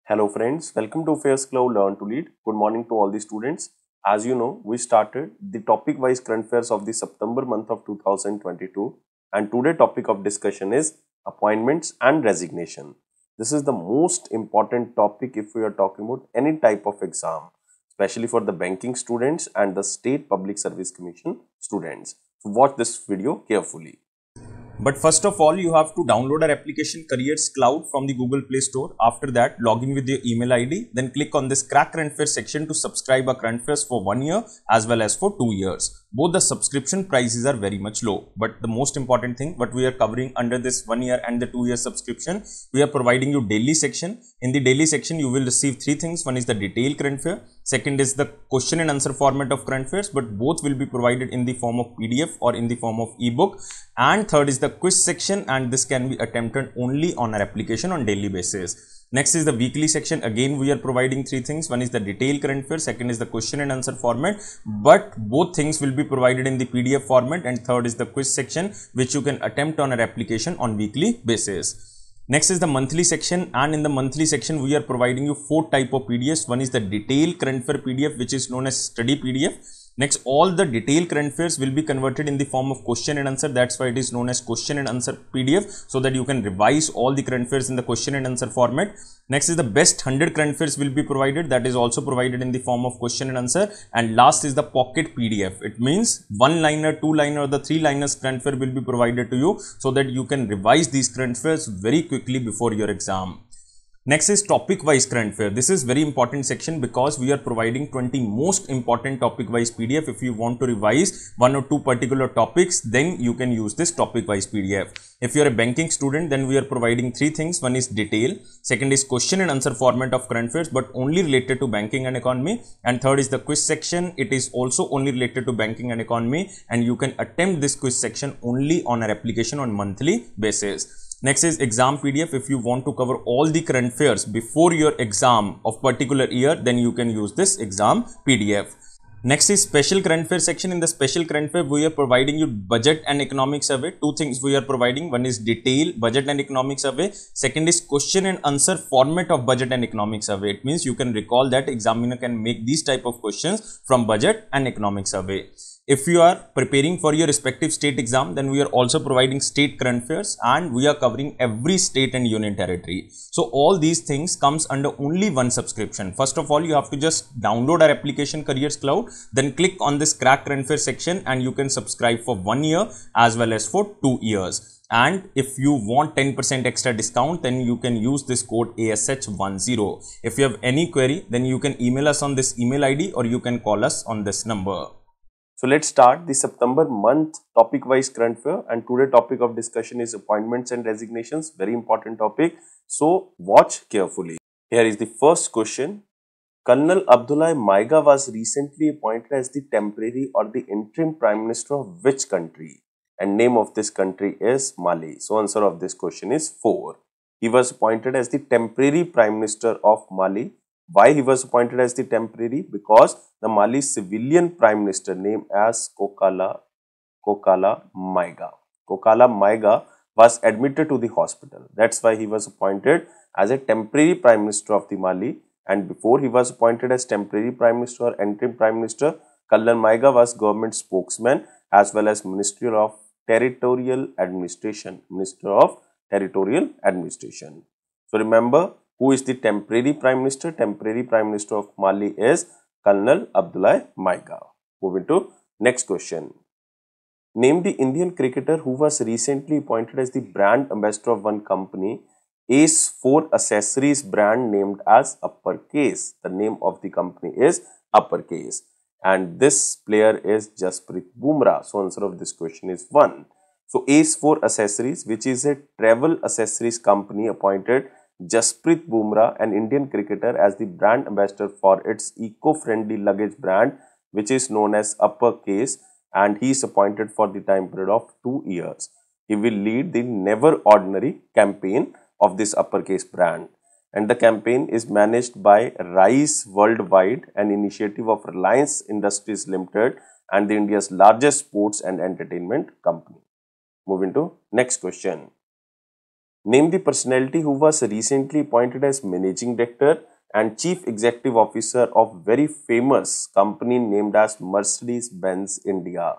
Hello friends, welcome to AffairsCloud Learn to Lead. Good morning to all the students. As you know, we started the topic-wise current affairs of the September month of 2022 and today topic of discussion is appointments and resignation. This is the most important topic if we are talking about any type of exam, especially for the banking students and the State Public Service Commission students. So watch this video carefully. But first of all, you have to download our application Careers Cloud from the Google Play Store. After that, log in with your email ID. Then click on this Crack Current Affairs section to subscribe our current affairs for 1 year as well as for 2 years. Both the subscription prices are very much low. But the most important thing, what we are covering under this 1 year and the 2 year subscription, we are providing you daily section. In the daily section, you will receive 3 things. One is the detailed current affair. Second is the question and answer format of current affairs, but both will be provided in the form of PDF or in the form of ebook. And third is the quiz section, and this can be attempted only on our application on daily basis. Next is the weekly section. Again, we are providing 3 things. One is the detailed current affairs, second is the question and answer format, but both things will be provided in the PDF format, and third is the quiz section, which you can attempt on our application on weekly basis. Next is the monthly section, and in the monthly section we are providing you 4 type of PDFs. One is the detailed current affair PDF, which is known as study PDF. Next, all the detailed current affairs will be converted in the form of question and answer. That's why it is known as question and answer PDF, so that you can revise all the current affairs in the question and answer format. Next is the best 100 current affairs will be provided. That is also provided in the form of question and answer. And last is the pocket PDF. It means 1-liner, 2-liner or the 3-liners current affair will be provided to you, so that you can revise these current affairs very quickly before your exam. Next is topic wise current affair. This is very important section because we are providing 20 most important topic wise PDF. If you want to revise 1 or 2 particular topics, then you can use this topic wise PDF. If you are a banking student, then we are providing 3 things. One is detail, second is question and answer format of current affairs, but only related to banking and economy, and third is the quiz section. It is also only related to banking and economy, and you can attempt this quiz section only on our application on monthly basis. Next is exam PDF. If you want to cover all the current affairs before your exam of particular year, then you can use this exam PDF. Next is special current affairs section. In the special current affair, we are providing you budget and economic survey. 2 things we are providing. One is detail, budget and economic survey. Second is question and answer format of budget and economic survey. It means you can recall that examiner can make these type of questions from budget and economic survey. If you are preparing for your respective state exam, then we are also providing state current affairs, and we are covering every state and union territory. So all these things comes under only one subscription. First of all, you have to just download our application Careers Cloud, then click on this Crack Current Affairs section, and you can subscribe for 1 year as well as for 2 years. And if you want 10% extra discount, then you can use this code ASH10. If you have any query, then you can email us on this email ID or you can call us on this number. So let's start the September month topic wise current affair, and today topic of discussion is appointments and resignations. Very important topic. So watch carefully. Here is the first question. Colonel Abdoulaye Maiga was recently appointed as the temporary or the interim prime minister of which country? And name of this country is Mali. So answer of this question is 4. He was appointed as the temporary prime minister of Mali. Why he was appointed as the temporary? Because the Mali civilian prime minister named as Kokala Maiga was admitted to the hospital. That's why he was appointed as a temporary prime minister of the Mali. And before he was appointed as temporary prime minister or interim prime minister, Colonel Maiga was government spokesman as well as Minister of Territorial Administration. So remember, who is the temporary prime minister? Temporary prime minister of Mali is Colonel Abdoulaye Maiga. Moving to next question. Name the Indian cricketer who was recently appointed as the brand ambassador of one company, Acefour Accessories brand named as Uppercase. The name of the company is Uppercase. And this player is Jasprit Bumrah. So answer of this question is 1. So Acefour Accessories, which is a travel accessories company, appointed Jasprit Bumrah, an Indian cricketer, as the brand ambassador for its eco-friendly luggage brand, which is known as Uppercase, and he is appointed for the time period of 2 years. He will lead the Never Ordinary campaign of this Uppercase brand, and the campaign is managed by Rise Worldwide, an initiative of Reliance Industries Limited and the India's largest sports and entertainment company. Moving to next question. Name the personality who was recently appointed as Managing Director and Chief Executive Officer of very famous company named as Mercedes-Benz India.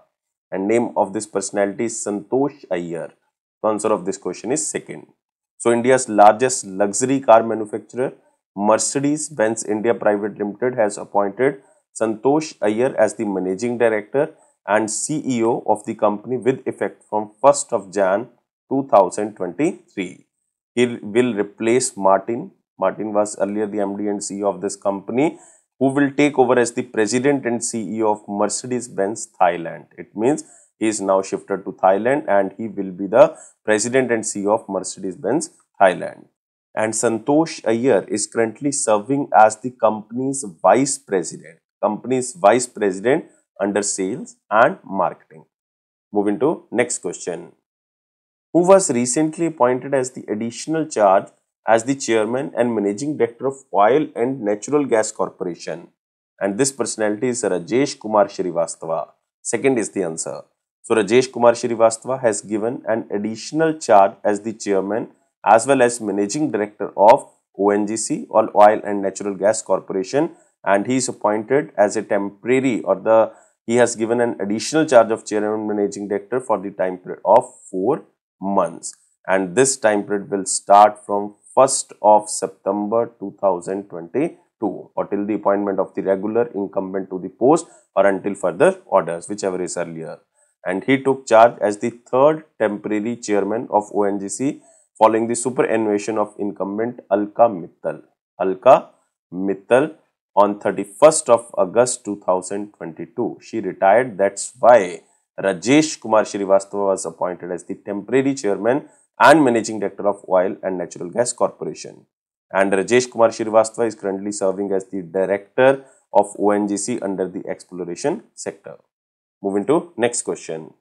And name of this personality is Santosh Iyer. The answer of this question is second. So, India's largest luxury car manufacturer, Mercedes-Benz India Private Limited, has appointed Santosh Iyer as the Managing Director and CEO of the company with effect from 1st of Jan 2023. He will replace Martin. Martin was earlier the MD and CEO of this company, who will take over as the President and CEO of Mercedes-Benz Thailand. It means he is now shifted to Thailand and he will be the President and CEO of Mercedes-Benz Thailand. And Santosh Iyer is currently serving as the company's Vice President. Under Sales and Marketing. Moving to next question. Who was recently appointed as the additional charge as the Chairman and Managing Director of Oil and Natural Gas Corporation? And this personality is Rajesh Kumar Srivastava. Second is the answer. So, Rajesh Kumar Srivastava has given an additional charge as the Chairman as well as Managing Director of ONGC, or Oil and Natural Gas Corporation, and he is appointed as a temporary, he has given an additional charge of Chairman and Managing Director for the time period of 4 months. And this time period will start from 1st of September 2022 or till the appointment of the regular incumbent to the post or until further orders, whichever is earlier. And he took charge as the third temporary chairman of ONGC following the superannuation of incumbent Alka Mittal on 31st of August 2022. She retired. That's why Rajesh Kumar Srivastava was appointed as the temporary chairman and managing director of Oil and Natural Gas Corporation. And Rajesh Kumar Srivastava is currently serving as the director of ONGC under the exploration sector. Moving to next question.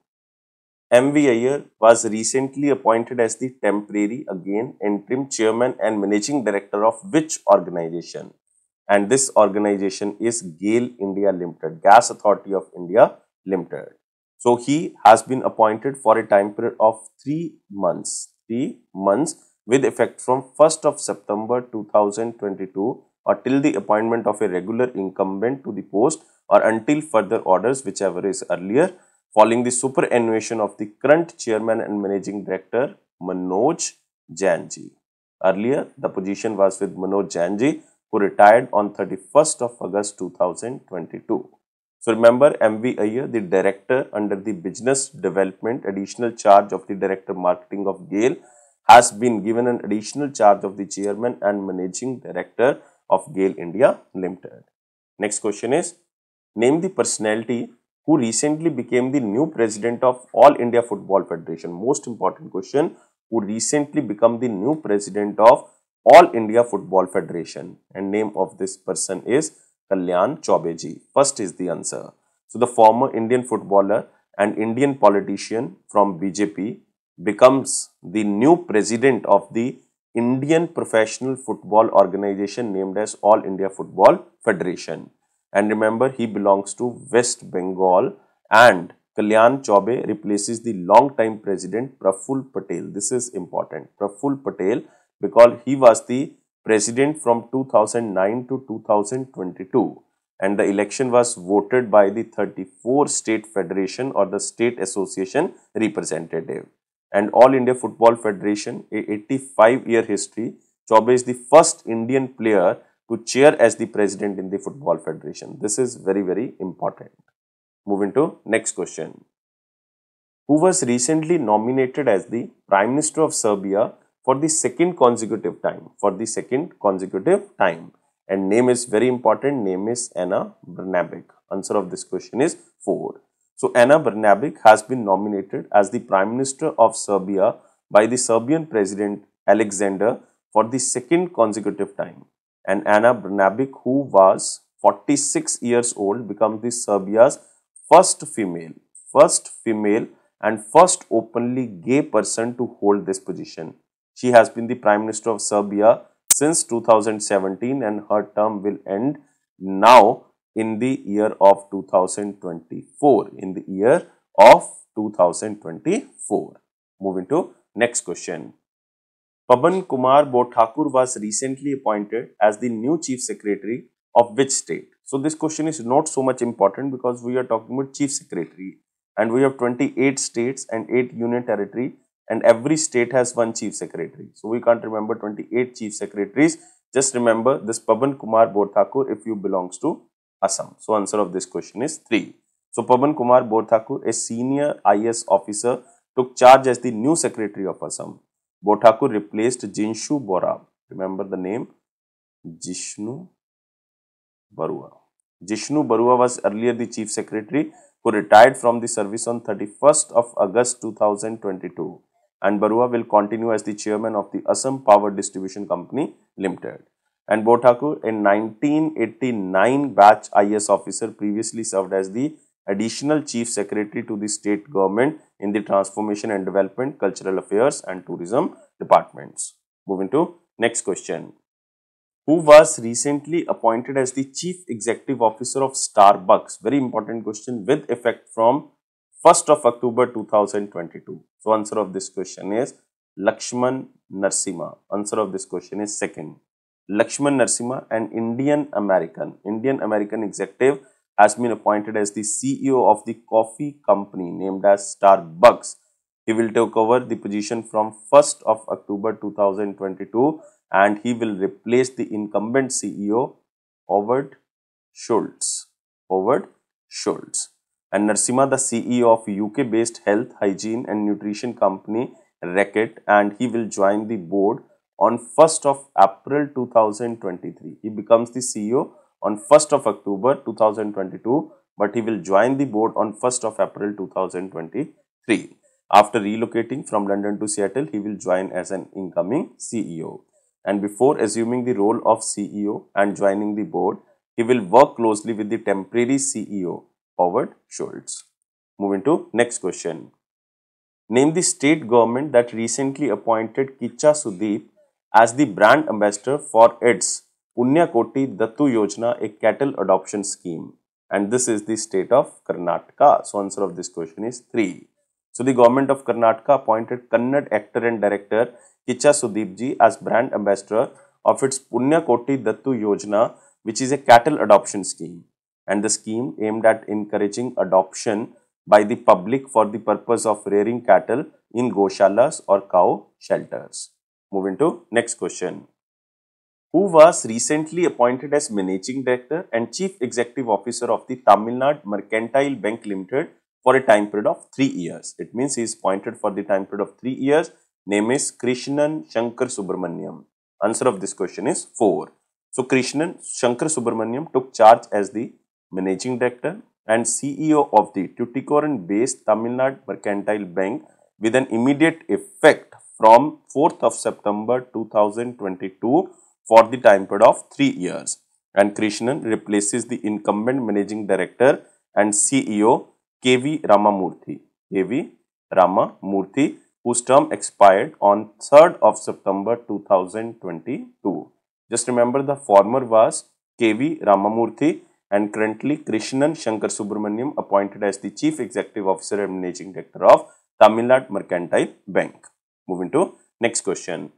V Iyer was recently appointed as the temporary, again, interim chairman and managing director of which organization? And this organization is GAIL India Limited, Gas Authority of India Limited. So, he has been appointed for a time period of 3 months, with effect from 1st of September 2022 or till the appointment of a regular incumbent to the post or until further orders, whichever is earlier, following the superannuation of the current chairman and managing director Manoj Jainji. Earlier, the position was with Manoj Jainji, who retired on 31st of August 2022. So, remember, V Iyer, the director under the business development, additional charge of the director marketing of GAIL, has been given an additional charge of the chairman and managing director of GAIL India Limited. Next question is, name the personality who recently became the new president of All India Football Federation. Most important question, who recently become the new president of All India Football Federation, and name of this person is Kalyan Chaube ji. First is the answer. So, the former Indian footballer and Indian politician from BJP becomes the new president of the Indian Professional Football Organization named as All India Football Federation. And remember, he belongs to West Bengal, and Kalyan Chaube replaces the long-time president Praful Patel. This is important, Praful Patel, because he was the president from 2009 to 2022, and the election was voted by the 34 state federation or the state association representative. And All India Football Federation, a 85-year history, Chaube is the first Indian player to chair as the president in the Football Federation. This is very, very important. Moving to next question. Who was recently nominated as the Prime Minister of Serbia for the second consecutive time? And name is very important. Name is Ana Brnabic. Answer of this question is 4. So, Ana Brnabic has been nominated as the Prime Minister of Serbia by the Serbian President Alexander for the second consecutive time. And Ana Brnabic, who was 46 years old, becomes the Serbia's first female and first openly gay person to hold this position. She has been the Prime Minister of Serbia since 2017, and her term will end now in the year of 2024. Moving to next question. Paban Kumar Borthakur was recently appointed as the new Chief Secretary of which state? So this question is not so much important because we are talking about Chief Secretary and we have 28 states and 8 union territory and every state has one Chief Secretary. So we can't remember 28 Chief Secretaries. Just remember this Paban Kumar Borthakur if you belongs to Assam. So answer of this question is 3. So Paban Kumar Borthakur, a senior IS officer, took charge as the new Secretary of Assam. Borthakur replaced Jinshu Bora. Remember the name? Jishnu Barua. Jishnu Barua was earlier the Chief Secretary who retired from the service on 31st of August 2022 and Barua will continue as the chairman of the Assam Power Distribution Company Limited. And Borthakur, a 1989 batch IS officer, previously served as the Additional Chief Secretary to the State Government in the Transformation and Development, Cultural Affairs and Tourism Departments. Moving to next question. Who was recently appointed as the Chief Executive Officer of Starbucks? Very important question, with effect from 1st of October 2022. So answer of this question is Lakshman Narasimha. Answer of this question is second. Lakshman Narasimha, an Indian American executive, has been appointed as the CEO of the coffee company named as Starbucks. He will take over the position from 1st of October 2022 and he will replace the incumbent CEO Howard Schultz. And Narasimha, the CEO of UK-based health, hygiene and nutrition company Reckitt, and he will join the board on 1st of April 2023. He becomes the CEO on 1st of October 2022, but he will join the board on 1st of April 2023. After relocating from London to Seattle, he will join as an incoming CEO. And before assuming the role of CEO and joining the board, he will work closely with the temporary CEO, Howard Schultz. Moving to next question. Name the state government that recently appointed Kiccha Sudeep as the brand ambassador for its Punyakoti Dattu Yojana, a cattle adoption scheme. And this is the state of Karnataka. So answer of this question is 3. So the government of Karnataka appointed Kannada actor and director Kiccha Sudeep ji as brand ambassador of its Punyakoti Dattu Yojana, which is a cattle adoption scheme. And the scheme aimed at encouraging adoption by the public for the purpose of rearing cattle in goshalas or cow shelters. Moving to next question. Who was recently appointed as Managing Director and Chief Executive Officer of the Tamilnad Mercantile Bank Limited for a time period of 3 years. It means he is appointed for the time period of 3 years. Name is Krishnan Shankar Subramaniam. Answer of this question is 4. So Krishnan Shankar Subramaniam took charge as the Managing Director and CEO of the Tuticorin-based Tamilnad Mercantile Bank with an immediate effect from 4th of September 2022 for the time period of 3 years. And Krishnan replaces the incumbent Managing Director and CEO KV Ramamurthy. Whose term expired on 3rd of September 2022. Just remember the former was KV Ramamurthy and currently Krishnan Shankar Subramaniam appointed as the Chief Executive Officer and Managing Director of Tamilnad Mercantile Bank. Moving to next question.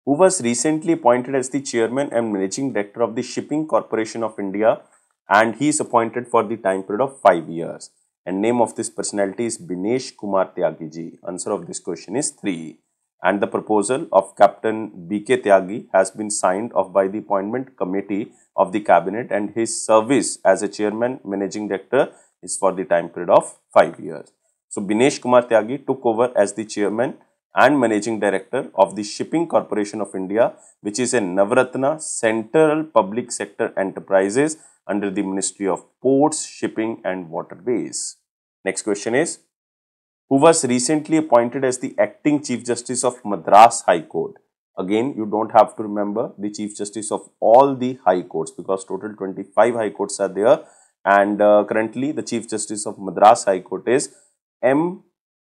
Who was recently appointed as the Chairman and Managing Director of the Shipping Corporation of India, and he is appointed for the time period of 5 years. And name of this personality is Binesh Kumar Tyagi ji. Answer of this question is 3. And the proposal of Captain B.K. Tyagi has been signed off by the Appointment Committee of the Cabinet, and his service as a Chairman Managing Director is for the time period of 5 years. So Binesh Kumar Tyagi took over as the Chairman and Managing Director of the Shipping Corporation of India, which is a Navratna Central Public Sector Enterprises under the Ministry of Ports, Shipping and Waterways. Next question is, who was recently appointed as the Acting Chief Justice of Madras High Court? Again, you don't have to remember the Chief Justice of all the High Courts because total 25 High Courts are there, and currently the Chief Justice of Madras High Court is M.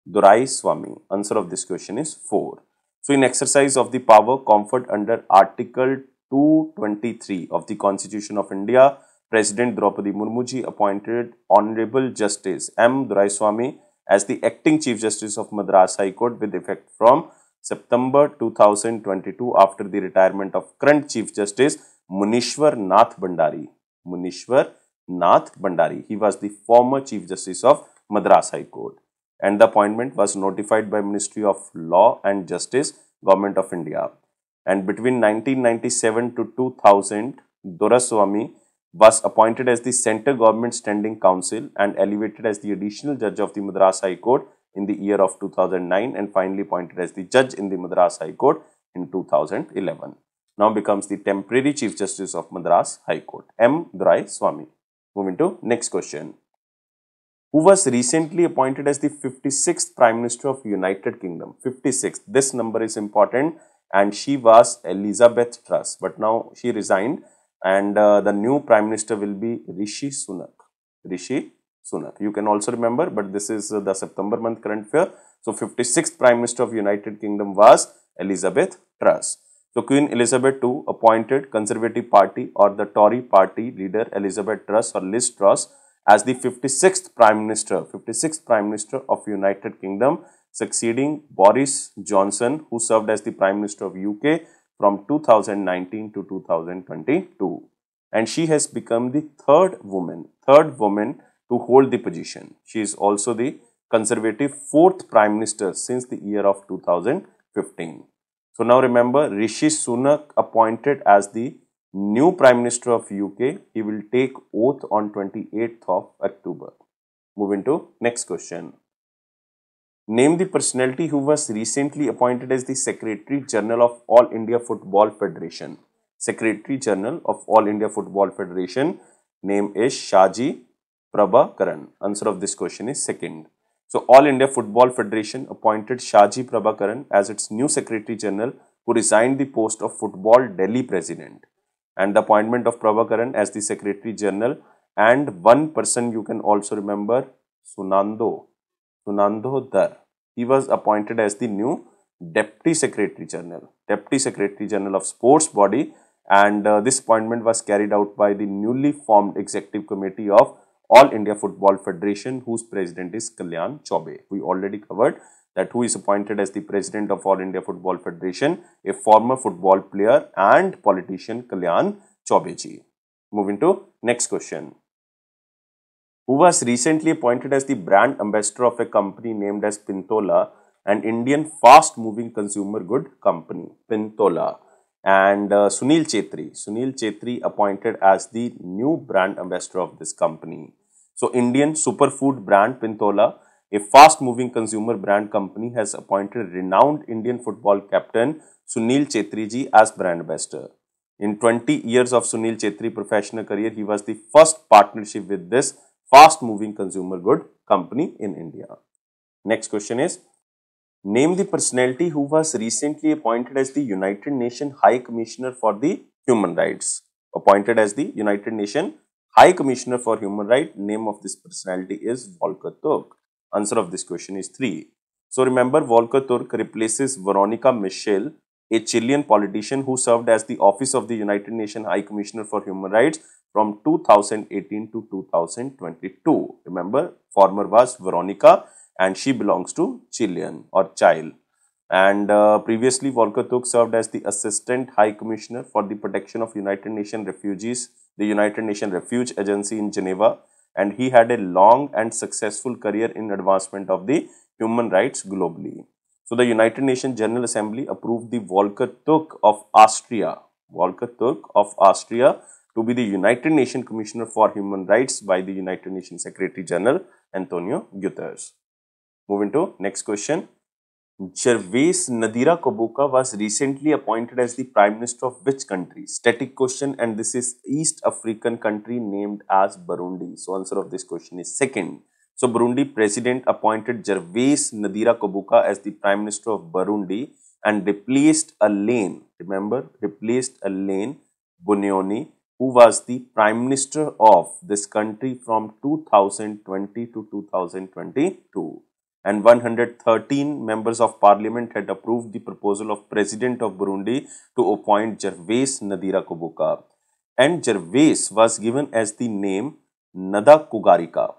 Doraiswamy. Answer of this question is 4. So, in exercise of the power conferred under Article 223 of the Constitution of India, President Draupadi Murmu ji appointed Honorable Justice M. Doraiswamy as the Acting Chief Justice of Madras High Court with effect from September 2022 after the retirement of current Chief Justice Munishwar Nath Bhandari. Munishwar Nath Bhandari. He was the former Chief Justice of Madras High Court, and the appointment was notified by Ministry of Law and Justice, Government of India. And between 1997 to 2000, Doraswamy was appointed as the Centre Government Standing Counsel and elevated as the additional judge of the Madras High Court in the year of 2009 and finally appointed as the judge in the Madras High Court in 2011. Now becomes the temporary Chief Justice of Madras High Court, M. Doraswamy. Moving to next question. Who was recently appointed as the 56th Prime Minister of United Kingdom? 56th. This number is important, and she was Elizabeth Truss, but now she resigned, and the new Prime Minister will be Rishi Sunak. Rishi Sunak. You can also remember, but this is the September month current affair. So 56th Prime Minister of United Kingdom was Elizabeth Truss. So Queen Elizabeth II appointed Conservative Party or the Tory Party leader Elizabeth Truss or Liz Truss as the 56th Prime Minister of United Kingdom, succeeding Boris Johnson, who served as the Prime Minister of UK from 2019 to 2022. And she has become the third woman to hold the position. She is also the Conservative fourth Prime Minister since the year of 2015. So now remember, Rishi Sunak appointed as the new Prime Minister of UK. He will take oath on 28th of October. Moving to next question. Name the personality who was recently appointed as the Secretary General of All India Football Federation. Secretary General of All India Football Federation. Name is Shaji Prabhakaran. Answer of this question is second. So All India Football Federation appointed Shaji Prabhakaran as its new Secretary General, who resigned the post of Football Delhi President. And the appointment of Prabhakaran as the Secretary General, and one person you can also remember, Sunando Dar. He was appointed as the new Deputy Secretary General of Sports Body, and this appointment was carried out by the newly formed Executive Committee of All India Football Federation, whose president is Kalyan Chaubey. We already covered that who is appointed as the president of All India Football Federation, a former football player and politician, Kalyan Chaubey ji. Moving to next question. Who was recently appointed as the brand ambassador of a company named as Pintola, an Indian fast-moving consumer good company, Pintola. And Sunil Chetri appointed as the new brand ambassador of this company. So Indian superfood brand Pintola, a fast-moving consumer brand company, has appointed renowned Indian football captain Sunil Chetri ji as brand ambassador. In 20 years of Sunil Chetri professional career, he was the first partnership with this fast-moving consumer good company in India. Next question is, name the personality who was recently appointed as the United Nations High Commissioner for the Human Rights. Appointed as the United Nations High Commissioner for Human Rights. Name of this personality is Volker Turk. Answer of this question is 3. So remember, Volker Turk replaces Veronica Michel, a Chilean politician who served as the office of the United Nations High Commissioner for Human Rights from 2018 to 2022. Remember, former was Veronica, and she belongs to Chilean or Chile. And previously, Volker Turk served as the Assistant High Commissioner for the Protection of United Nations Refugees, the United Nations Refuge Agency in Geneva, and he had a long and successful career in advancement of the human rights globally. So the United Nations General Assembly approved the Volker Turk of Austria, to be the United Nations Commissioner for Human Rights by the United Nations Secretary General Antonio Guterres. Moving to next question. Gervais Ndirakobuca was recently appointed as the Prime Minister of which country? Static question, and this is East African country named as Burundi. So answer of this question is second. So Burundi President appointed Gervais Ndirakobuca as the Prime Minister of Burundi and replaced Alain, remember, Bunyoni, who was the Prime Minister of this country from 2020 to 2022. And 113 members of parliament had approved the proposal of President of Burundi to appoint Gervais Ndirakobuca. And Gervais was given as the name Nada Kugarika.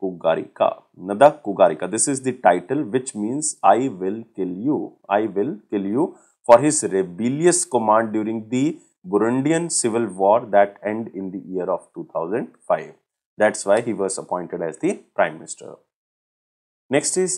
Kugarika. Nada Kugarika. This is the title, which means I will kill you. I will kill you, for his rebellious command during the Burundian civil war that ended in the year of 2005. That's why he was appointed as the Prime Minister. Next is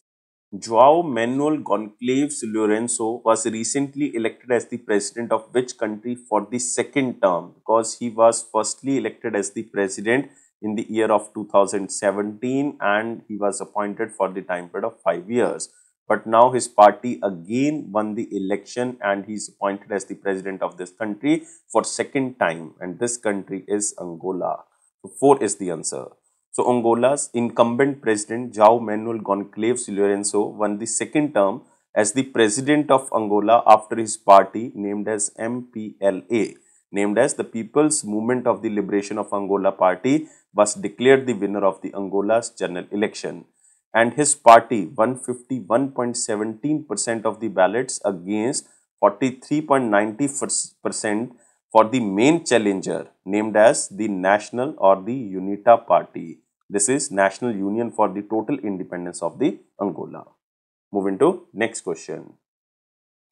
João Manuel Gonçalves Lourenço was recently elected as the President of which country for the second term, because he was firstly elected as the President in the year of 2017 and he was appointed for the time period of 5 years. But now his party again won the election and he is appointed as the President of this country for second time, and this country is Angola. So 4 is the answer. So Angola's incumbent president João Manuel Gonçalves Lourenço won the second term as the President of Angola after his party, named as MPLA, named as the People's Movement of the Liberation of Angola Party, was declared the winner of the Angola's general election. And his party won 51.17% of the ballots against 43.90% for the main challenger, named as the National or the UNITA Party. This is National Union for the Total Independence of the Angola. Moving to next question.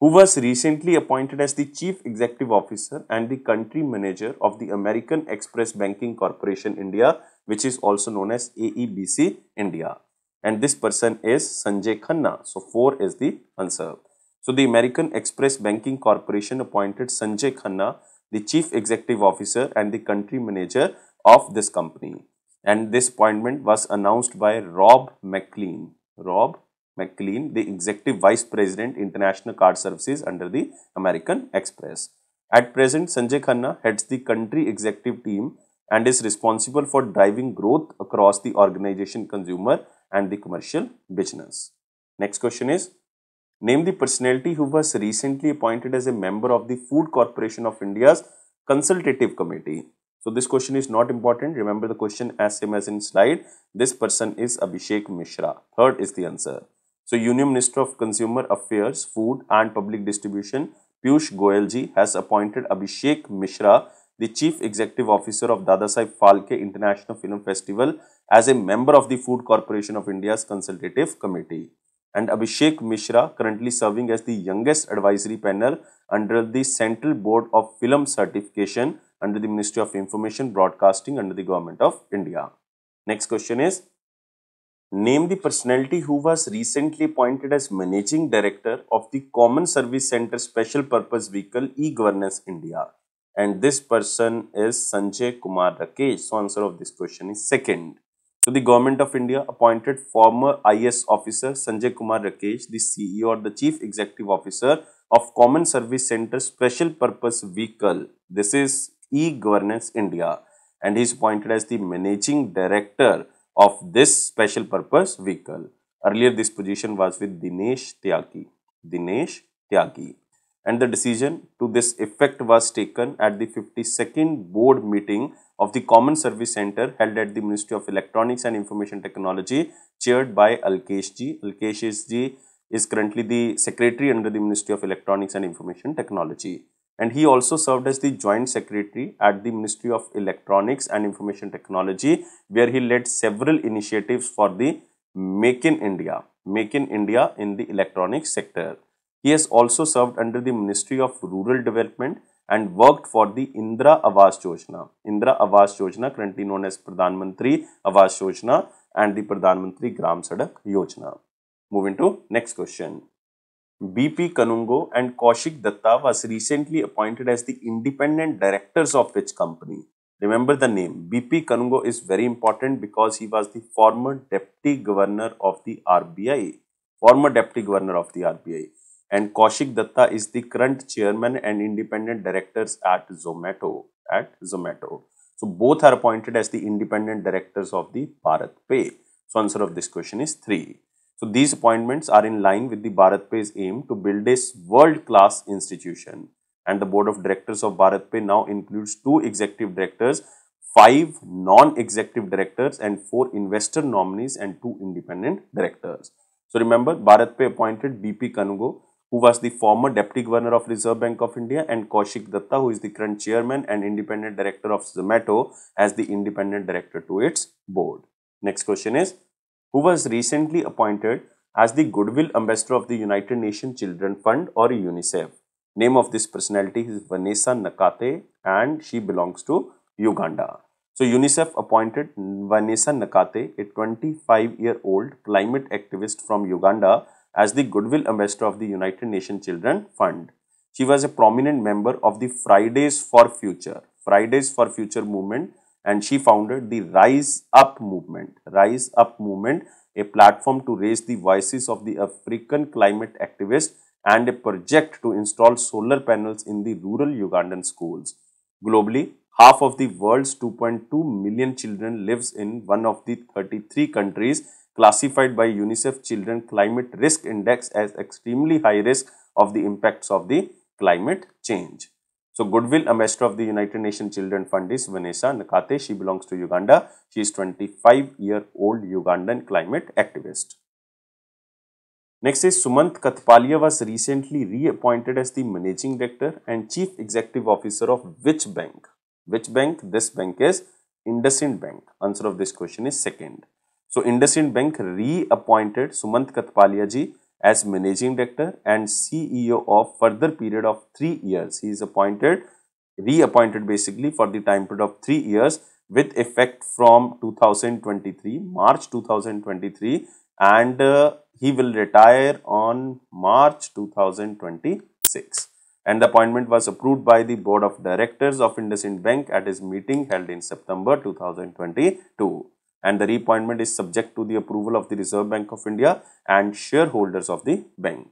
Who was recently appointed as the Chief Executive Officer and the Country Manager of the American Express Banking Corporation India, which is also known as AEBC India? And this person is Sanjay Khanna. So 4 is the answer. So the American Express Banking Corporation appointed Sanjay Khanna the Chief Executive Officer and the Country Manager of this company. And this appointment was announced by Rob McLean. Rob McLean, the Executive Vice President, International Card Services under the American Express. At present, Sanjay Khanna heads the country executive team and is responsible for driving growth across the organization, consumer and the commercial business. Next question is, name the personality who was recently appointed as a member of the Food Corporation of India's Consultative Committee. So this question is not important. Remember the question as same as in slide. This person is Abhishek Mishra. 3rd is the answer. So Union Minister of Consumer Affairs, Food and Public Distribution, Piyush Goyal ji, has appointed Abhishek Mishra, the Chief Executive Officer of Dadasaheb Phalke International Film Festival, as a member of the Food Corporation of India's Consultative Committee. And Abhishek Mishra currently serving as the youngest advisory panel under the Central Board of Film Certification under the Ministry of Information Broadcasting under the Government of India. Next question is, name the personality who was recently appointed as Managing Director of the Common Service Center Special Purpose Vehicle E-Governance India. And this person is Sanjay Kumar Rakesh. So answer of this question is 2nd. So the Government of India appointed former IS officer Sanjay Kumar Rakesh, the CEO or the Chief Executive Officer of Common Service Center Special Purpose Vehicle. This is E-Governance India, and he is appointed as the Managing Director of this Special Purpose Vehicle. Earlier this position was with Dinesh Tyagi. And the decision to this effect was taken at the 52nd board meeting of the Common Service Center held at the Ministry of Electronics and Information Technology, chaired by Alkesh ji. Alkesh ji is currently the Secretary under the Ministry of Electronics and Information Technology. And he also served as the Joint Secretary at the Ministry of Electronics and Information Technology, where he led several initiatives for the Make in India in the electronics sector. He has also served under the Ministry of Rural Development and worked for the Indira Awas Yojana. Indira Awas Yojana, currently known as Pradhan Mantri Awas Yojana and the Pradhan Mantri Gram Sadak Yojana. Moving to next question. BP Kanungo and Kaushik Dutta was recently appointed as the independent directors of which company? Remember the name. BP Kanungo is very important because he was the former Deputy Governor of the RBI. And Kaushik Dutta is the current chairman and independent directors at Zomato. So both are appointed as the independent directors of the Bharat Pay. So answer of this question is 3. So these appointments are in line with the Bharat Pay's aim to build a world-class institution. And the board of directors of Bharat Pay now includes 2 executive directors, 5 non-executive directors and 4 investor nominees and 2 independent directors. So remember, Bharat Pay appointed BP Kanungo, who was the former Deputy Governor of Reserve Bank of India, and Kaushik Dutta, who is the current chairman and independent director of Zomato, as the independent director to its board. Next question is, who was recently appointed as the Goodwill Ambassador of the United Nations Children Fund or UNICEF? Name of this personality is Vanessa Nakate and she belongs to Uganda. So UNICEF appointed Vanessa Nakate, a 25-year-old climate activist from Uganda, as the Goodwill Ambassador of the United Nations Children Fund. She was a prominent member of the Fridays for Future movement, and she founded the Rise Up movement, a platform to raise the voices of the African climate activists and a project to install solar panels in the rural Ugandan schools. Globally, half of the world's 2.2 million children lives in one of the 33 countries classified by UNICEF Children Climate Risk Index as extremely high risk of the impacts of the climate change. So, Goodwill Ambassador of the United Nations Children Fund is Vanessa Nakate. She belongs to Uganda. She is 25-year-old Ugandan climate activist. Next is Sumant Kathpalia was recently reappointed as the Managing Director and Chief Executive Officer of which bank? Which bank? This bank is IndusInd Bank. Answer of this question is second. So, IndusInd Bank reappointed Sumant Kathpalia ji as Managing Director and CEO of further period of 3 years. He is reappointed basically for the time period of 3 years with effect from 2023, March 2023, and he will retire on March 2026. And the appointment was approved by the Board of Directors of IndusInd Bank at his meeting held in September 2022. And the reappointment is subject to the approval of the Reserve Bank of India and shareholders of the bank.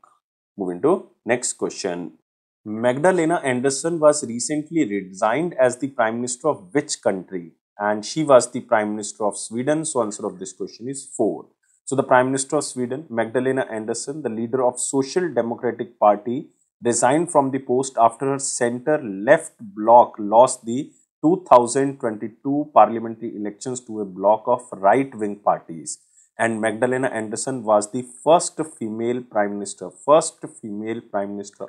Moving to next question. Magdalena Andersson was recently resigned as the Prime Minister of which country? And she was the Prime Minister of Sweden. So, answer of this question is 4. So, the Prime Minister of Sweden, Magdalena Andersson, the leader of Social Democratic Party, resigned from the post after her centre-left bloc lost the 2022 parliamentary elections to a bloc of right-wing parties, and Magdalena Andersson was the first female prime minister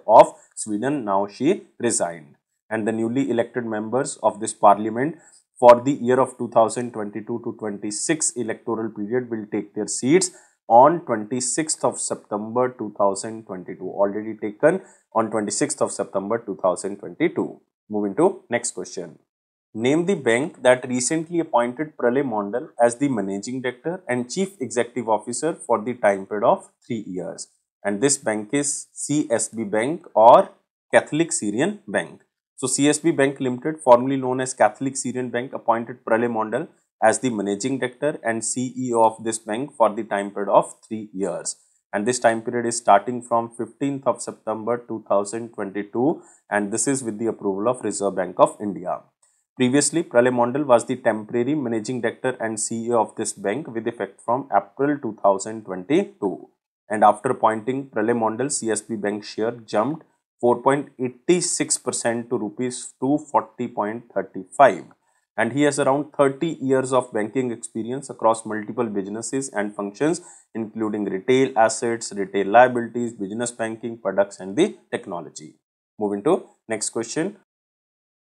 of Sweden. Now she resigned, and the newly elected members of this parliament for the year of 2022 to 26 electoral period will take their seats on 26th of September 2022, already taken on 26th of September 2022. Moving to next question. Name the bank that recently appointed Pralay Mondal as the Managing Director and Chief Executive Officer for the time period of 3 years. And this bank is CSB Bank or Catholic Syrian Bank. So, CSB Bank Limited, formerly known as Catholic Syrian Bank, appointed Pralay Mondal as the Managing Director and CEO of this bank for the time period of 3 years. And this time period is starting from 15th of September 2022, and this is with the approval of Reserve Bank of India. Previously, Pralay Mondal was the temporary Managing Director and CEO of this bank with effect from April 2022. And after appointing Pralay Mondal, CSB Bank share jumped 4.86% to rupees 240.35. And he has around 30 years of banking experience across multiple businesses and functions, including retail assets, retail liabilities, business banking, products, and the technology. Moving to next question.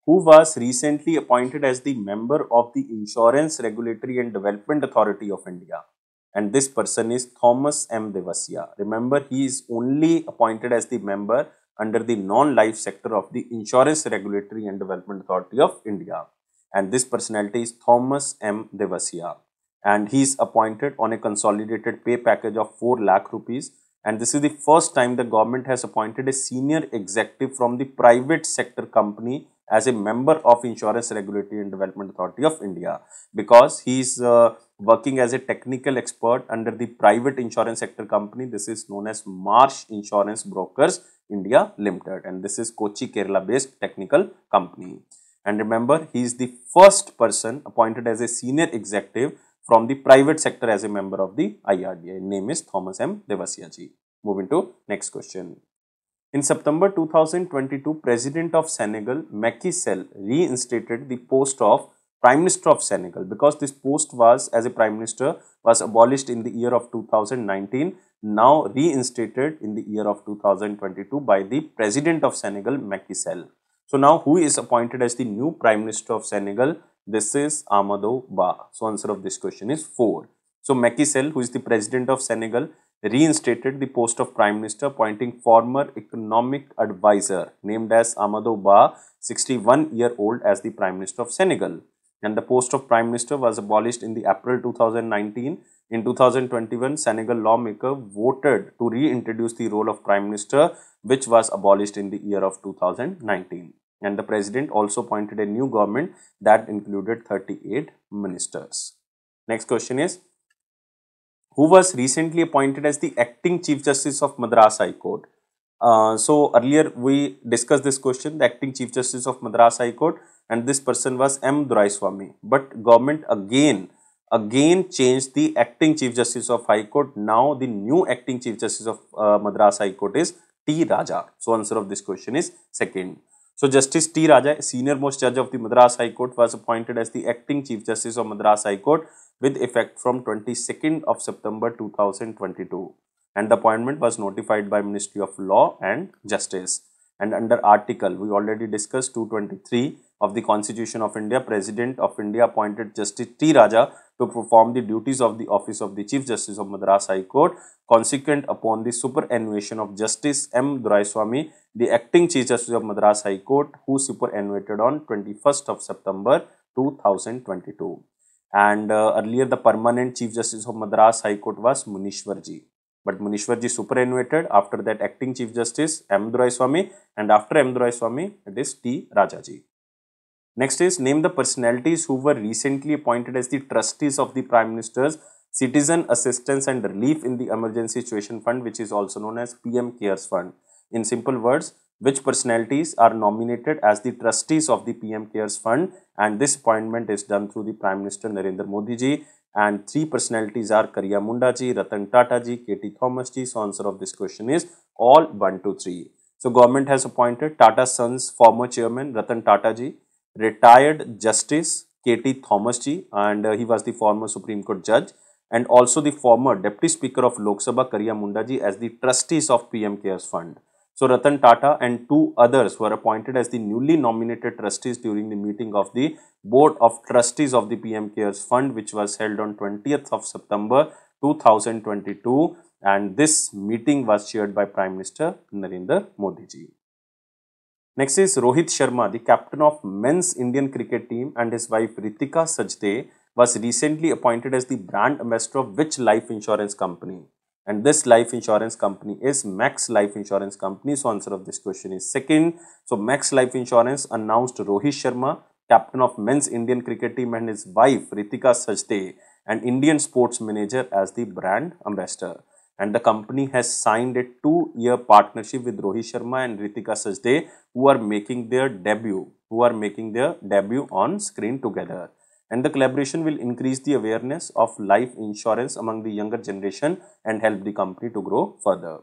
Who was recently appointed as the member of the Insurance Regulatory and Development Authority of India? And this person is Thomas M. Devasia. Remember, he is only appointed as the member under the non-life sector of the Insurance Regulatory and Development Authority of India. And this personality is Thomas M. Devasia. And he is appointed on a consolidated pay package of 4 lakh rupees. And this is the first time the government has appointed a senior executive from the private sector company as a member of Insurance Regulatory and Development Authority of India, because he is working as a technical expert under the private insurance sector company. This is known as Marsh Insurance Brokers India Limited, and this is Kochi, Kerala based technical company. And remember, he is the first person appointed as a senior executive from the private sector as a member of the IRDA. Name is Thomas M. Devasia ji. Moving to next question. In September 2022, President of Senegal, Macky Sall, reinstated the post of Prime Minister of Senegal, because this post was as a Prime Minister was abolished in the year of 2019, now reinstated in the year of 2022 by the President of Senegal, Macky Sall. So now who is appointed as the new Prime Minister of Senegal? This is Amadou Ba. So answer of this question is 4. So Macky Sall, who is the president of Senegal, reinstated the post of Prime Minister, appointing former economic advisor named as Amadou Ba, 61-year-old, as the Prime Minister of Senegal. And the post of Prime Minister was abolished in the April 2019. In 2021, Senegal lawmaker voted to reintroduce the role of Prime Minister, which was abolished in the year of 2019. And the president also appointed a new government that included 38 ministers. Next question is, who was recently appointed as the acting Chief Justice of Madras High Court? So earlier we discussed this question, the acting Chief Justice of Madras High Court, and this person was M. Doraiswamy. But government again changed the acting Chief Justice of High Court. Now the new acting Chief Justice of Madras High Court is T. Raja. So answer of this question is second. So Justice T. Raja, senior most judge of the Madras High Court, was appointed as the acting Chief Justice of Madras High Court with effect from 22nd of September 2022. And the appointment was notified by Ministry of Law and Justice. And under article, we already discussed 223 of the Constitution of India, President of India appointed Justice T. Raja to perform the duties of the office of the Chief Justice of Madras High Court. Consequent upon the superannuation of Justice M. Doraiswamy, the acting Chief Justice of Madras High Court, who superannuated on 21st of September 2022. And earlier the permanent Chief Justice of Madras High Court was Munishwarji. But Munishwarji superannuated. After that, acting Chief Justice M. Doraiswamy, and after M. Doraiswamy, it is T. Rajaji. Next is, name the personalities who were recently appointed as the trustees of the Prime Minister's Citizen Assistance and Relief in the Emergency Situation Fund, which is also known as PM Cares Fund. In simple words, which personalities are nominated as the trustees of the PM Cares Fund, and this appointment is done through the Prime Minister Narendra Modi ji, and 3 personalities are Kariya Munda ji, Ratan Tata ji, KT Thomas ji. So answer of this question is all 1, 2, 3. So government has appointed Tata Sons former chairman Ratan Tata ji, retired Justice KT Thomas ji, and he was the former Supreme Court judge, and also the former Deputy Speaker of Lok Sabha Kariya Munda ji as the trustees of PM Cares Fund. So Ratan Tata and 2 others were appointed as the newly nominated trustees during the meeting of the Board of Trustees of the PM Cares Fund, which was held on 20th of September 2022, and this meeting was chaired by Prime Minister Narendra Modi ji. Next is Rohit Sharma, the captain of men's Indian cricket team, and his wife Ritika Sajdeh was recently appointed as the brand ambassador of which life insurance company? And this life insurance company is Max Life Insurance Company. So answer of this question is second. So Max Life Insurance announced Rohit Sharma, captain of men's Indian cricket team, and his wife Ritika Sajdeh, an Indian sports manager, as the brand ambassador. And the company has signed a 2-year partnership with Rohit Sharma and Ritika Sajdeh, who are making their debut on screen together. And the collaboration will increase the awareness of life insurance among the younger generation and help the company to grow further.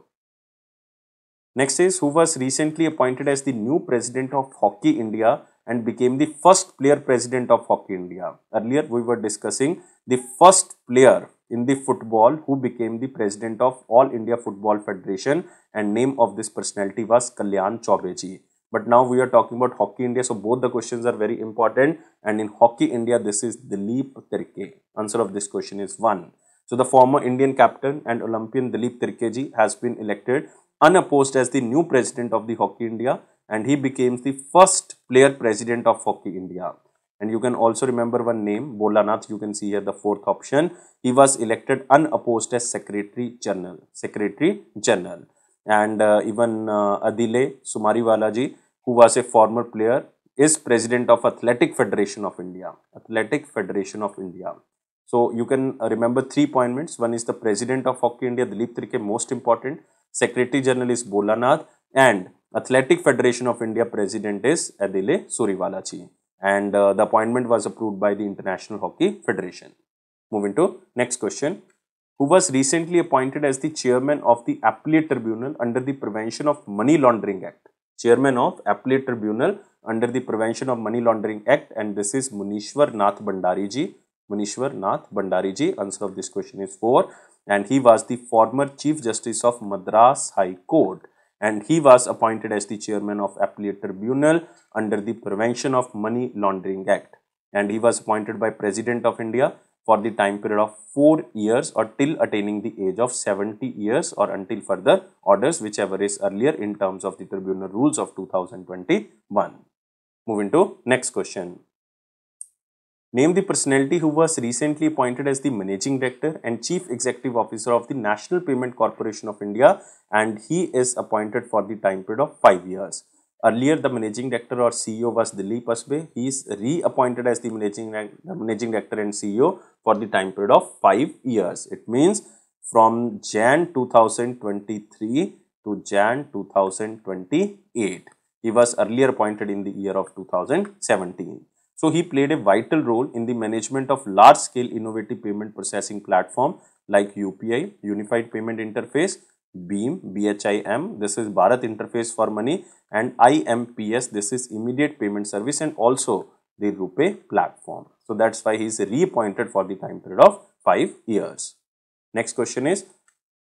Next is, who was recently appointed as the new president of Hockey India and became the first player president of Hockey India. Earlier we were discussing the first player in the football who became the president of All India Football Federation, and name of this personality was Kalyan Chaubey ji. But now we are talking about Hockey India, so both the questions are very important, and in Hockey India this is Dileep Tirke. Answer of this question is 1. So the former Indian captain and Olympian Dileep Tirke ji has been elected unopposed as the new president of the Hockey India, and he became the first player president of Hockey India. And you can also remember one name, Bolanath. You can see here the 4th option. He was elected unopposed as Secretary General. And even Adile Sumariwala ji, who was a former player, is president of Athletic Federation of India. So you can remember 3 appointments. One is the president of Hockey India, Dileep Tirke, most important. Secretary General is Bolanath, and Athletic Federation of India president is Adile Suriwala ji. And the appointment was approved by the International Hockey Federation. Moving to next question. Who was recently appointed as the chairman of the Appellate Tribunal under the Prevention of Money Laundering Act? Chairman of Appellate Tribunal under the Prevention of Money Laundering Act, and this is Munishwar Nath Bhandari ji. Answer of this question is 4. And he was the former Chief Justice of Madras High Court, and he was appointed as the chairman of Appellate Tribunal under the Prevention of Money Laundering Act. and he was appointed by President of India for the time period of 4 years or till attaining the age of 70 years or until further orders, whichever is earlier in terms of the tribunal rules of 2021. Moving to next question. Name the personality who was recently appointed as the Managing Director and Chief Executive Officer of the National Payment Corporation of India, and he is appointed for the time period of 5 years. Earlier, the Managing Director or CEO was Dilip Asbe. He is reappointed as the Managing Director and CEO for the time period of 5 years. It means from Jan 2023 to Jan 2028. He was earlier appointed in the year of 2017. So, he played a vital role in the management of large-scale innovative payment processing platform like UPI, Unified Payment Interface, BHIM, BHIM, this is Bharat Interface for Money, and IMPS, this is Immediate Payment Service, and also the RuPay platform. So, that's why he is reappointed for the time period of 5 years. Next question is,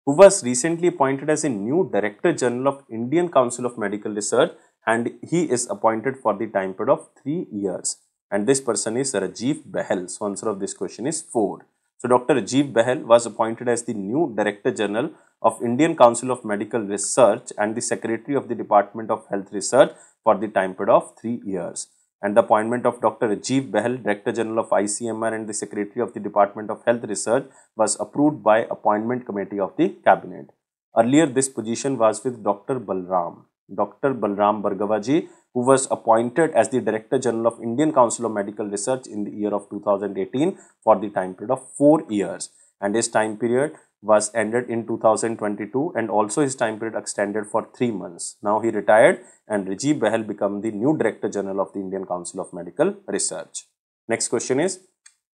who was recently appointed as a new Director General of Indian Council of Medical Research, and he is appointed for the time period of 3 years. And this person is Rajiv Bahel. So, answer of this question is 4. So, Dr. Rajiv Bahel was appointed as the new Director General of Indian Council of Medical Research and the Secretary of the Department of Health Research for the time period of 3 years. And the appointment of Dr. Rajiv Bahel, Director General of ICMR and the Secretary of the Department of Health Research was approved by Appointment Committee of the Cabinet. Earlier, this position was with Dr. Balram Bhargavaji, who was appointed as the Director General of Indian Council of Medical Research in the year of 2018 for the time period of 4 years. And his time period was ended in 2022 and also his time period extended for 3 months. Now he retired and Rajiv Bahel became the new Director General of the Indian Council of Medical Research. Next question is,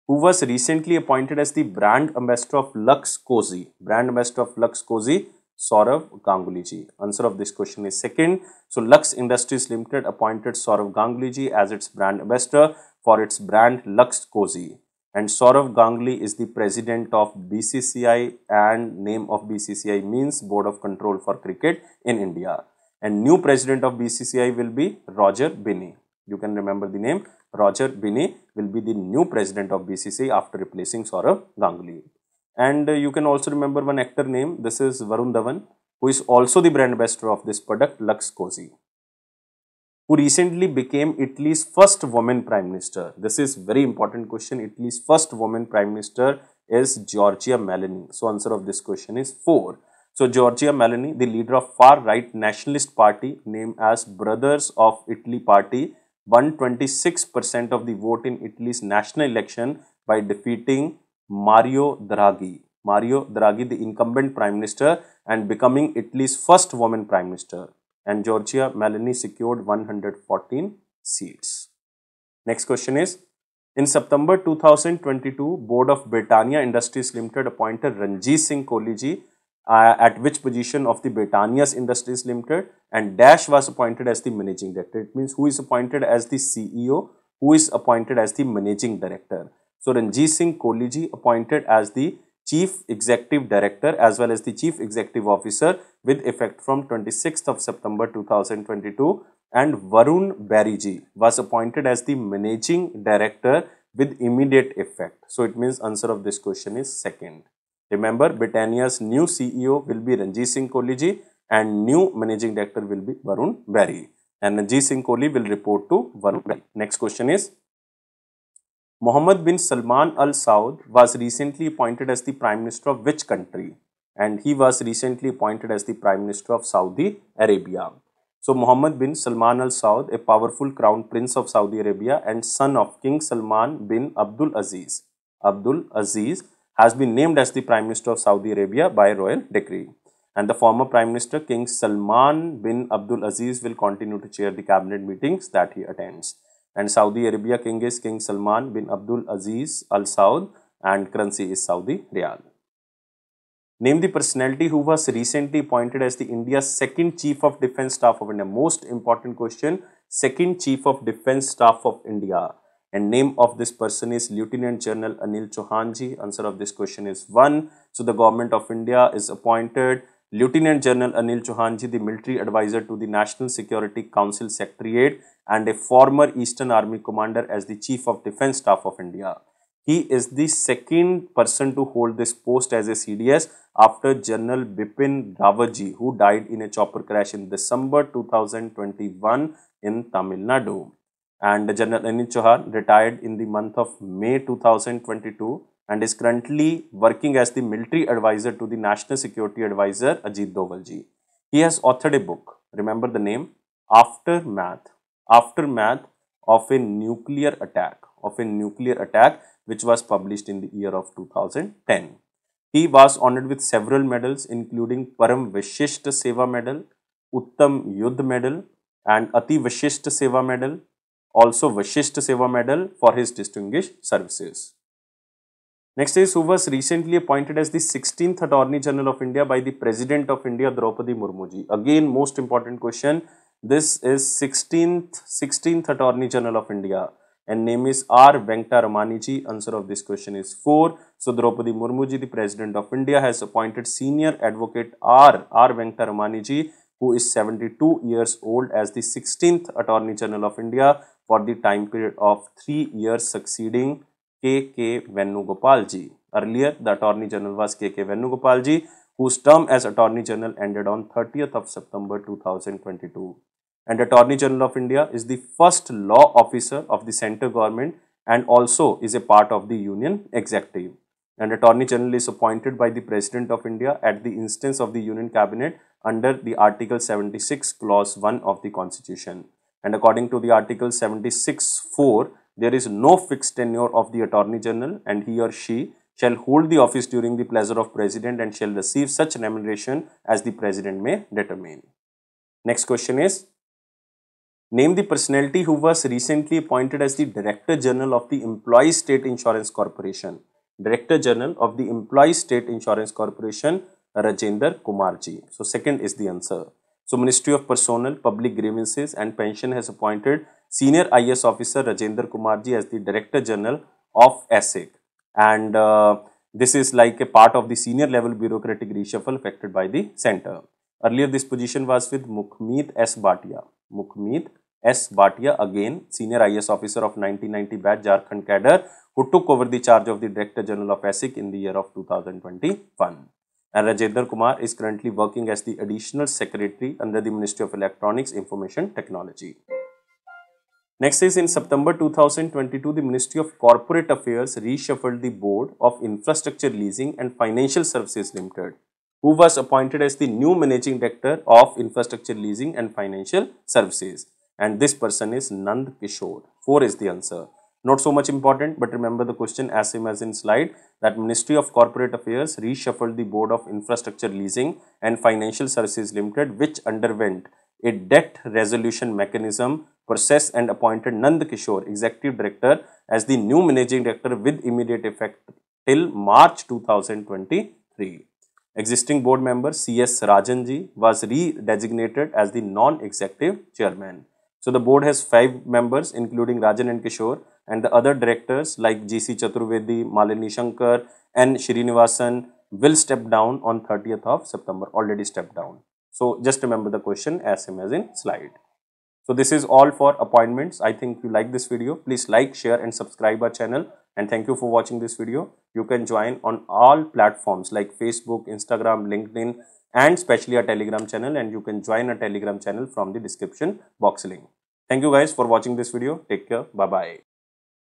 who was recently appointed as the Brand Ambassador of Lux Cozi? Brand Ambassador of Lux Cozi, Saurav Ganguly ji. Answer of this question is second. So, Lux Industries Limited appointed Saurav Ganguly ji as its brand ambassador for its brand Lux Cozi. And Saurav Ganguly is the president of BCCI, and name of BCCI means Board of Control for Cricket in India. And new president of BCCI will be Roger Binny. You can remember the name. Roger Binny will be the new president of BCCI after replacing Saurav Ganguly. And you can also remember one actor name. This is Varun Dhawan, who is also the brand ambassador of this product, Lux Cozi, who recently became Italy's first woman prime minister. This is very important question. Italy's first woman prime minister is Giorgia Meloni. So, answer of this question is 4. So, Giorgia Meloni, the leader of far-right nationalist party named as Brothers of Italy Party, won 26% of the vote in Italy's national election by defeating Mario Draghi, the incumbent prime minister, and becoming Italy's first woman prime minister. And Giorgia Meloni secured 114 seats. Next question is, in September 2022, Board of Britannia Industries Limited appointed Ranjit Singh Kohli ji at which position of the Britannia's Industries Limited, and Dash was appointed as the managing director. It means who is appointed as the CEO, who is appointed as the managing director. So, Ranjit Singh Kohli ji appointed as the Chief Executive Director as well as the Chief Executive Officer with effect from 26th of September 2022, and Varun Berry ji was appointed as the Managing Director with immediate effect. So, it means answer of this question is second. Remember, Britannia's new CEO will be Ranjit Singh Kohli ji and new Managing Director will be Varun Berry, and Ranjit Singh Kohli will report to Varun Berry. Next question is, Mohammed bin Salman Al Saud was recently appointed as the Prime Minister of which country? And he was recently appointed as the Prime Minister of Saudi Arabia. So, Mohammed bin Salman Al Saud, a powerful Crown Prince of Saudi Arabia and son of King Salman bin Abdul Aziz, has been named as the Prime Minister of Saudi Arabia by royal decree. And the former Prime Minister King Salman bin Abdul Aziz will continue to chair the cabinet meetings that he attends. And Saudi Arabia King is King Salman bin Abdul Aziz Al Saud and currency is Saudi Riyal. Name the personality who was recently appointed as the India's second Chief of Defence Staff of India. Most important question, second Chief of Defence Staff of India. And name of this person is Lieutenant General Anil Chauhan ji. Answer of this question is 1. So, the government of India is appointed Lieutenant General Anil Chauhan ji, the military advisor to the National Security Council Secretariat, and a former Eastern Army commander as the Chief of Defence Staff of India. He is the second person to hold this post as a CDS after General Bipin Rawat ji, who died in a chopper crash in December 2021 in Tamil Nadu. And General Anil Chauhan retired in the month of May 2022 and is currently working as the military advisor to the National Security Advisor Ajit Doval ji. He has authored a book, remember the name, Aftermath of a nuclear attack, which was published in the year of 2010. He was honored with several medals including Param Vishisht Seva Medal, Uttam Yudh Medal and Ati Vishisht Seva Medal, also Vishisht Seva Medal for his distinguished services. Next is, who was recently appointed as the 16th Attorney General of India by the President of India, Draupadi Murmu ji. Again, most important question. This is 16th Attorney General of India and name is R. Venkataramani ji. Answer of this question is 4. So, Draupadi Murmu ji, the President of India, has appointed Senior Advocate R. Venkataramani ji, who is 72 years old, as the 16th Attorney General of India for the time period of 3 years succeeding K.K. Venugopal ji. Earlier, the Attorney General was K.K. Venugopal ji, whose term as Attorney General ended on 30th of September 2022. And Attorney General of India is the first law officer of the central government and also is a part of the Union Executive. And Attorney General is appointed by the President of India at the instance of the Union Cabinet under the Article 76, Clause 1 of the Constitution. And according to the Article 76(4), there is no fixed tenure of the Attorney General and he or she shall hold the office during the pleasure of President and shall receive such remuneration as the President may determine. Next question is, name the personality who was recently appointed as the Director General of the Employees State Insurance Corporation. Director General of the Employees State Insurance Corporation, Rajendra Kumar ji. So, second is the answer. So, Ministry of Personnel, Public Grievances and Pension has appointed Senior IS Officer Rajendra Kumar ji as the Director General of ASIC. And this is like a part of the senior level bureaucratic reshuffle affected by the centre. Earlier, this position was with Mukhmeet S. Bhatia. Mukhmeet S. Bhatia, again Senior IS Officer of 1990 batch Jharkhand cadre, who took over the charge of the Director General of ASIC in the year of 2021. And Rajendra Kumar is currently working as the Additional Secretary under the Ministry of Electronics Information Technology. Next is, in September 2022, the Ministry of Corporate Affairs reshuffled the Board of Infrastructure Leasing and Financial Services Limited, who was appointed as the new Managing Director of Infrastructure Leasing and Financial Services. And this person is Nand Kishore. 4 is the answer. Not so much important, but remember the question as same as in slide, that Ministry of Corporate Affairs reshuffled the Board of Infrastructure Leasing and Financial Services Limited, which underwent a debt resolution mechanism process and appointed Nand Kishore, Executive Director, as the new Managing Director with immediate effect till March 2023. Existing board member C.S. Rajan ji was re-designated as the non-executive chairman. So, the board has 5 members including Rajan and Kishore, and the other directors like G.C. Chaturvedi, Malini Shankar and Srinivasan will step down on 30th of September, already stepped down. So, just remember the question as same as in slide. So, this is all for appointments. I think you like this video. Please like, share and subscribe our channel, and thank you for watching this video. You can join on all platforms like Facebook, Instagram, LinkedIn and especially our Telegram channel, and you can join our Telegram channel from the description box link. Thank you guys for watching this video. Take care. Bye-bye.